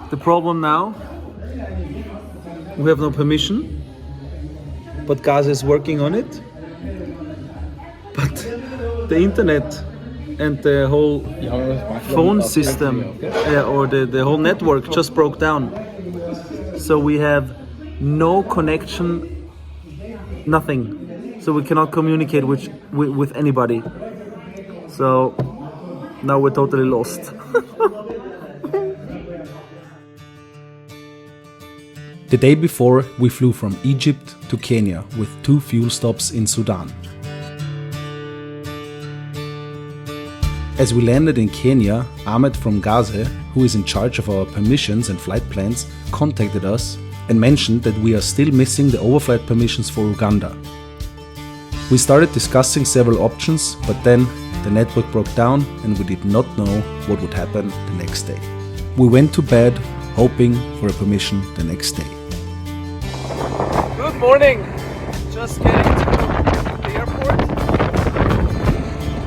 The problem now, we have no permission, but Gaza is working on it. But the internet and the whole phone system or the whole network just broke down. So we have no connection, nothing. So we cannot communicate with anybody. So now we're totally lost. The day before, we flew from Egypt to Kenya with 2 fuel stops in Sudan. As we landed in Kenya, Ahmed from Gaza, who is in charge of our permissions and flight plans, contacted us and mentioned that we are still missing the overflight permissions for Uganda. We started discussing several options, but then the network broke down and we did not know what would happen the next day. We went to bed hoping for a permission the next day. Good morning! Just getting to the airport.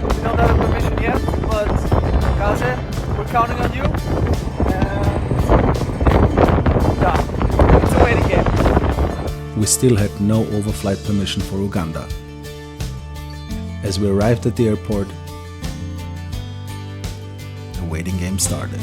We don't have a permission yet, but Gaza, we're counting on you. And it's a waiting game. We still had no overflight permission for Uganda. As we arrived at the airport, the waiting game started.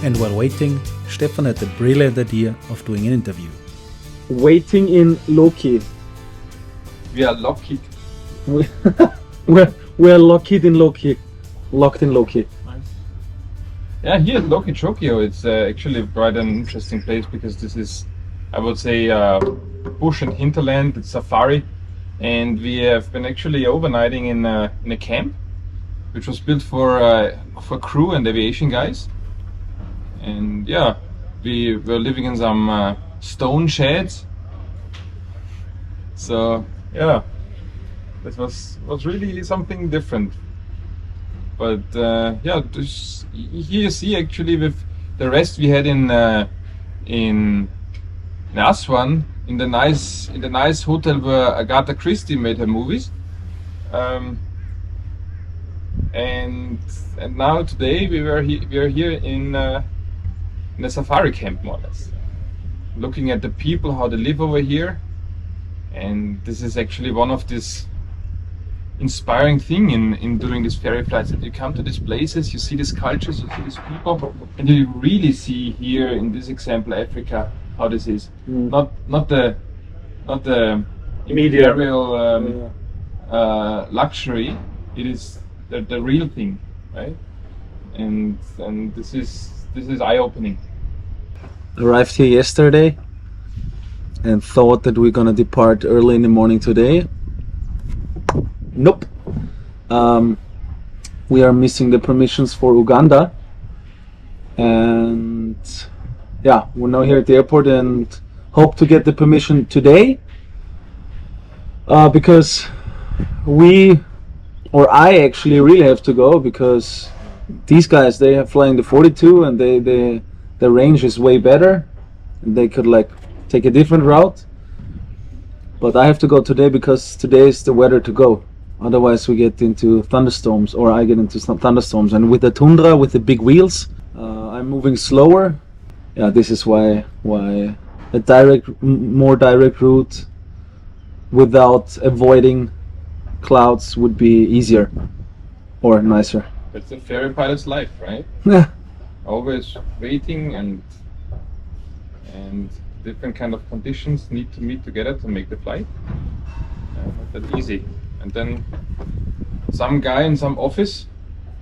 And while waiting, Stefan had the brilliant idea of doing an interview. Waiting in Loki. We are lucky. We're locked in Loki. Locked in Loki. Yeah, here at Lokichogio, it's actually quite an interesting place because this is, I would say, bush and hinterland. It's safari, and we have been actually overnighting in a camp, which was built for crew and aviation guys. And yeah, we were living in some stone sheds. So yeah, this was really something different. But yeah, here you see actually with the rest we had in Aswan, in the nice hotel where Agatha Christie made her movies. And now today we are here in a safari camp, more or less, looking at the people, how they live over here. And this is actually one of this inspiring thing in doing these ferry flights, that you come to these places, you see these cultures, you see these people, and you really see here in this example Africa how this is. Not the imperial luxury. It is the real thing, right? And this is eye-opening. Arrived here yesterday and thought that we're gonna depart early in the morning today. Nope. We are missing the permissions for Uganda, and yeah, we're now here at the airport and hope to get the permission today, because I actually really have to go, because these guys, they are flying the 42 and the range is way better and they could like take a different route, but I have to go today because today is the weather to go. Otherwise we get into thunderstorms, or I get into some thunderstorms, and with the Tundra with the big wheels, I'm moving slower. Yeah, this is why a more direct route without avoiding clouds would be easier or nicer. It's a ferry pilot's life, right? Yeah. Always waiting and different kind of conditions need to meet together to make the flight. Not that easy. And then some guy in some office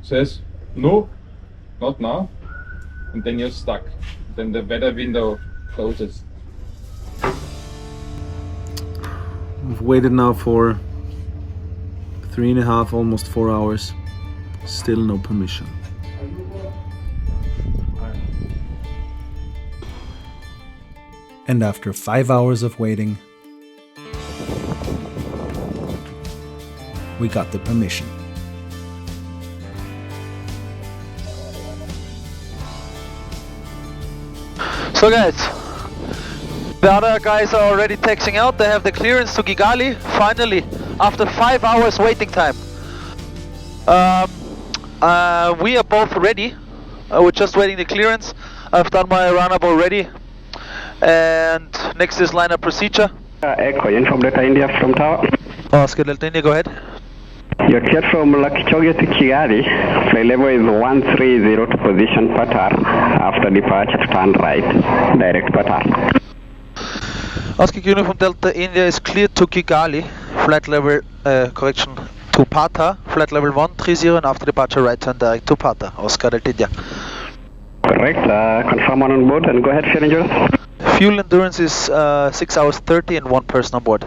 says, no, not now. And then you're stuck. Then the weather window closes. We've waited now for 3.5, almost 4 hours. Still no permission. And after 5 hours of waiting, we got the permission. So guys, the other guys are already taxiing out. They have the clearance to Kigali, finally, after 5 hours waiting time. We are both ready. We're just waiting the clearance. I've done my run-up already. And next is line-up procedure. Echo, Uniform Delta India from Tower. Oscar Delta India, go ahead. You're cleared from Lokichogio to Kigali. Flight level is 130 to position Patar. After departure, turn right. Direct Patar. Oscar Uniform Delta India is cleared to Kigali. Flight level, correction, to Pata. Flight level 130 and after departure right turn direct to Pata. Oscar Delta India. Correct. Confirm one on board and go ahead, fuel endurance. Fuel endurance is 6 hours 30 and one person on board.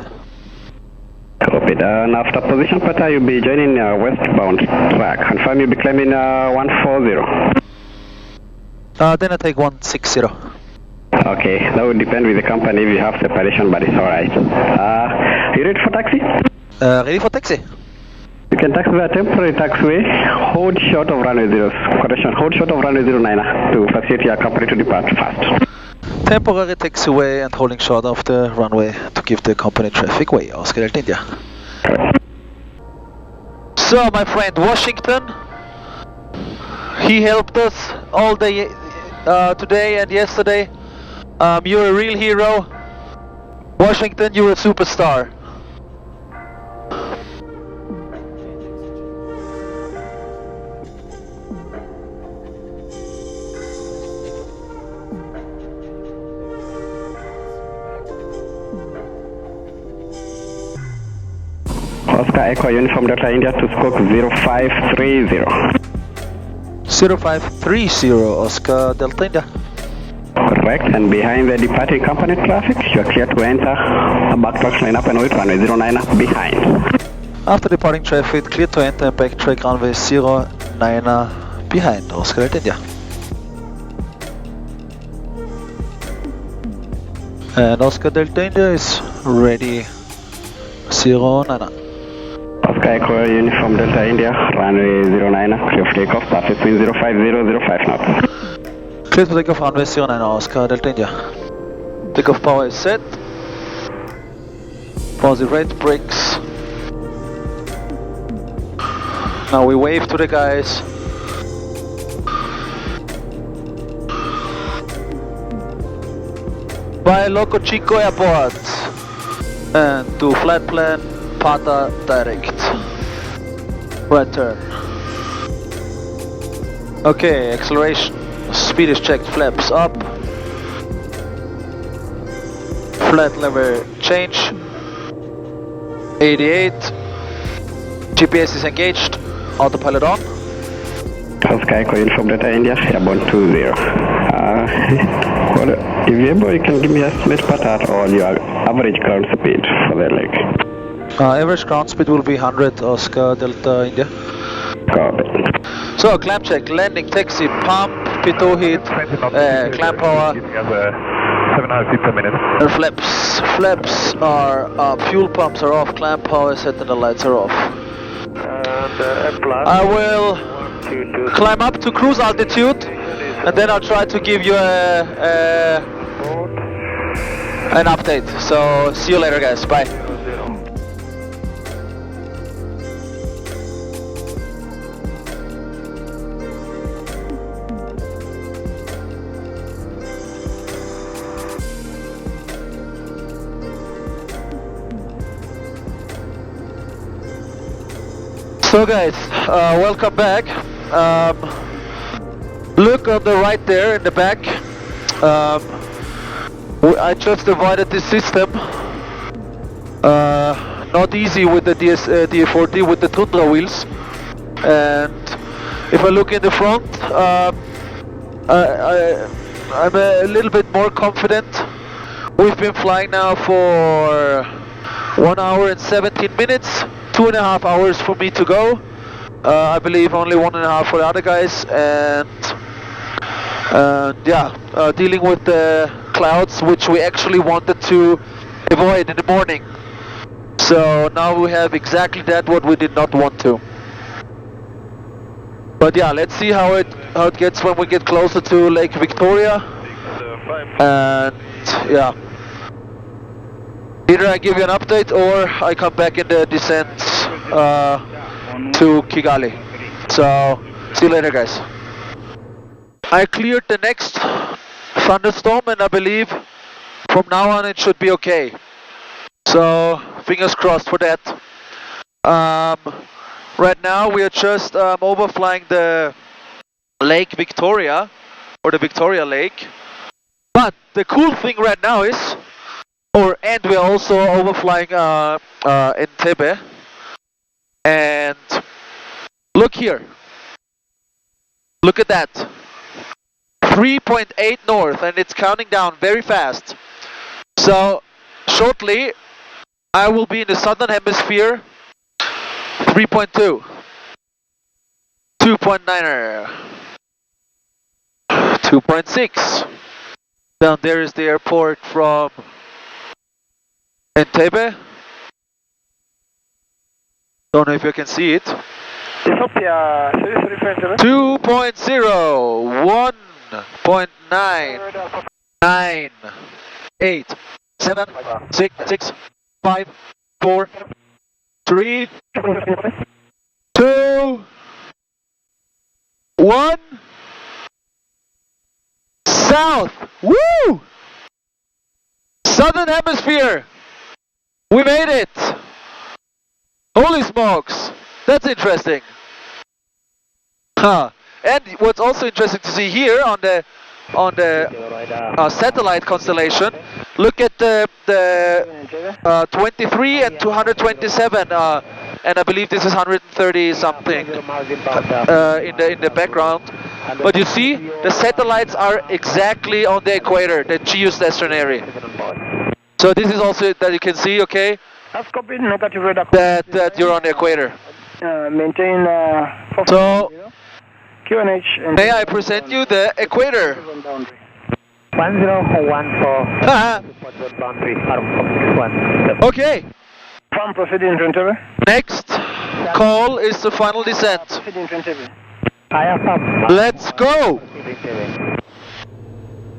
Copied. And after position Pata, you'll be joining westbound track. Confirm you'll be climbing 140. Then I take 160. Okay, that would depend with the company if you have separation, but it's alright. You ready for taxi? Ready for taxi? You can taxi the temporary taxiway, hold short of runway 0, correction, hold short of runway 09 to facilitate your company to depart fast. Temporary taxiway and holding short of the runway to give the company traffic way. Oscar Delta India. So my friend Washington, he helped us all day today and yesterday. You're a real hero. Washington, you're a superstar. Oscar Echo Uniform Delta India to squawk 0530. 0530 Oscar Delta India. Correct, and behind the departing company traffic, you are clear to enter a backtrack line up and wait runway 09 behind. After departing traffic, clear to enter and backtrack runway 09 behind. Oscar Delta India. And Oscar Delta India is ready 09. Oscar Echo Uniform Delta India, runway 09, clear for takeoff, surface wind 05005 knots. Clear to takeoff runway 09, Oscar Delta India. Takeoff power is set. Positive rate, brakes. Now we wave to the guys. By Lokichogio Airport. And to flight plan Pata direct. Right turn. Okay, acceleration. Speed is checked, flaps up. Flight level change. 88. GPS is engaged. Autopilot on. Oscar Echo Uniform Delta India, airborne 20. If you're able, you can give me an estimate pattern or your average ground speed for the leg. Average ground speed will be 100, Oscar Delta India. Got it. So, clamp check, landing, taxi, pump, pitot heat, clamp power. 700 feet per minute. And flaps. Flaps are up, fuel pumps are off, clamp power is set and the lights are off. I will climb up to cruise altitude and then I'll try to give you an update. So, see you later guys, bye. So guys, welcome back. Look on the right there in the back. I just avoided this system. Not easy with the DA40 with the Tundra wheels. And if I look in the front, I'm a little bit more confident. We've been flying now for 1 hour and 17 minutes. 2.5 hours for me to go. I believe only 1.5 for the other guys, and yeah, dealing with the clouds, which we actually wanted to avoid in the morning. So now we have exactly that what we did not want to. But yeah, let's see how it gets when we get closer to Lake Victoria. And yeah, either I give you an update or I come back in the descent to Kigali. So see you later, guys. I cleared the next thunderstorm and I believe from now on it should be okay. So fingers crossed for that. Right now we are just overflying the Lake Victoria, or the Victoria Lake. But the cool thing right now is, and we're also overflying Entebbe. And look here. Look at that. 3.8 north, and it's counting down very fast. So shortly I will be in the southern hemisphere. 3.2, 2.9er, 2.6. Down there is the airport from Entebbe. Don't know if you can see it. 2.0, 1.9, 9, 8, 7, 6, 5, 4, 3, 2, 1. South! Woo! Southern hemisphere! We made it! Holy smokes! That's interesting. Huh. And what's also interesting to see here on the satellite constellation, look at the 23 and 227, and I believe this is 130 something in the background. But you see, the satellites are exactly on the equator, the geostationary. So this is also that you can see, okay, that you're on the equator. Maintain So QNH. may I present you the equator? 1014. Okay. From proceeding to Entebbe. Next call is the final descent. Proceeding to Entebbe. Let's go!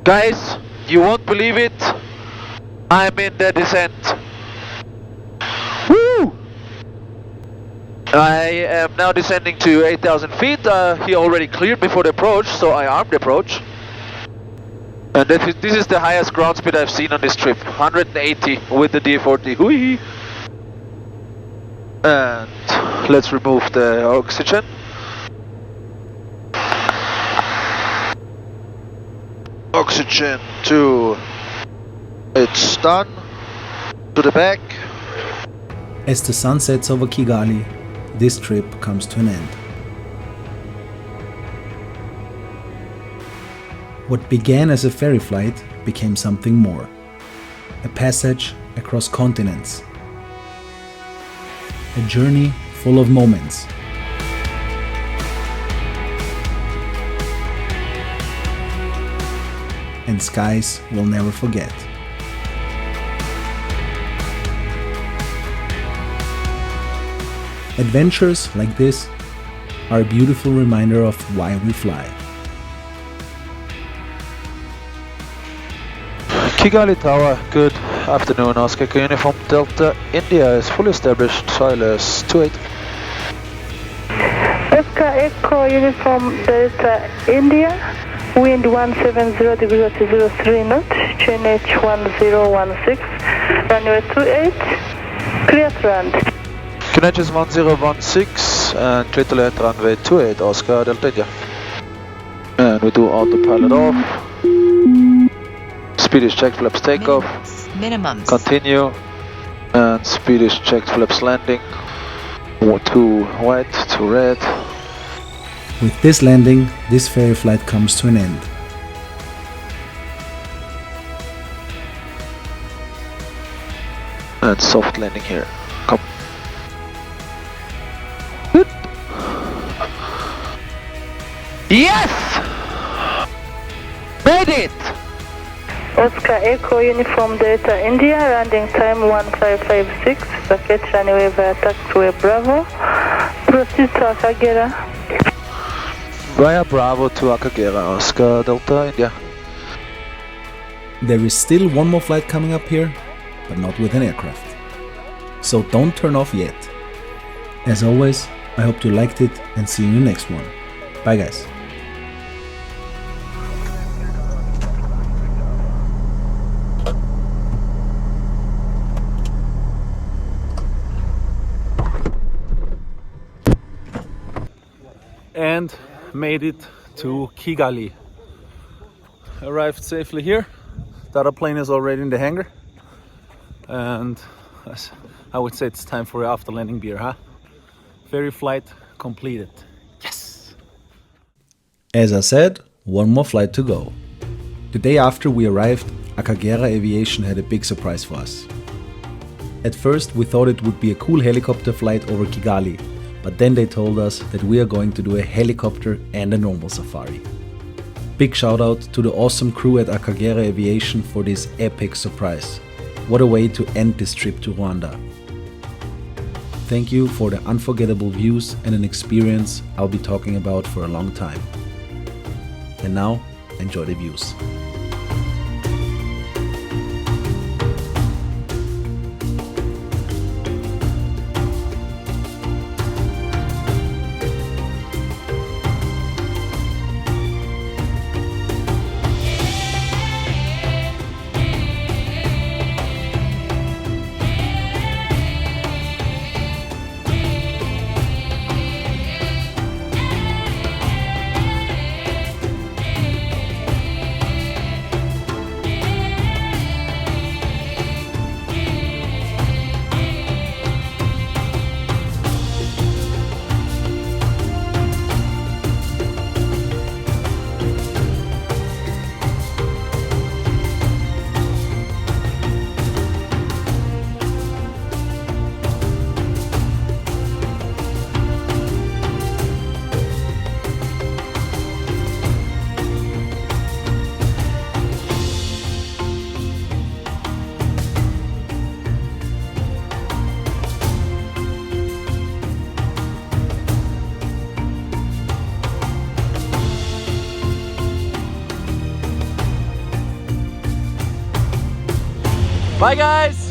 Guys, you won't believe it. I'm in the descent. Woo! I am now descending to 8,000 feet. He already cleared before the approach, so I armed the approach. And this is the highest ground speed I've seen on this trip. 180 with the DA40. Hui! And let's remove the oxygen. Oxygen to... It's done. To the back. As the sun sets over Kigali, this trip comes to an end. What began as a ferry flight became something more. A passage across continents. A journey full of moments. And skies we'll never forget. Adventures like this are a beautiful reminder of why we fly. Kigali Tower, good afternoon. Oscar Uniform Delta India is fully established. Silas 28. Oscar Echo Uniform Delta India, wind 170 degrees 03 knots, QNH 1016, runway 28, clear to land. QNH is 1016 and clear to land runway 28, Oscar Delta India. And we do autopilot off. Speed is checked, flaps takeoff. Minimums. Continue. And speed is checked, flaps landing. 2 white, 2 red. With this landing, this ferry flight comes to an end. And soft landing here. Come. Good. Yes! Made it! Oscar Echo Uniform Delta India, landing time 1556, vacate runway via taxiway Bravo, proceed to Akagera. Via Bravo to Akagera, Oscar Delta India. There is still one more flight coming up here, but not with an aircraft. So don't turn off yet. As always, I hope you liked it and see you in the next one. Bye guys. And made it to Kigali. Arrived safely here. The other plane is already in the hangar. And I would say it's time for an after landing beer, huh? Ferry flight completed. Yes! As I said, one more flight to go. The day after we arrived, Akagera Aviation had a big surprise for us. At first we thought it would be a cool helicopter flight over Kigali, but then they told us that we are going to do a helicopter and a normal safari. Big shout out to the awesome crew at Akagera Aviation for this epic surprise. What a way to end this trip to Rwanda. Thank you for the unforgettable views and an experience I'll be talking about for a long time. And now, enjoy the views. Bye guys!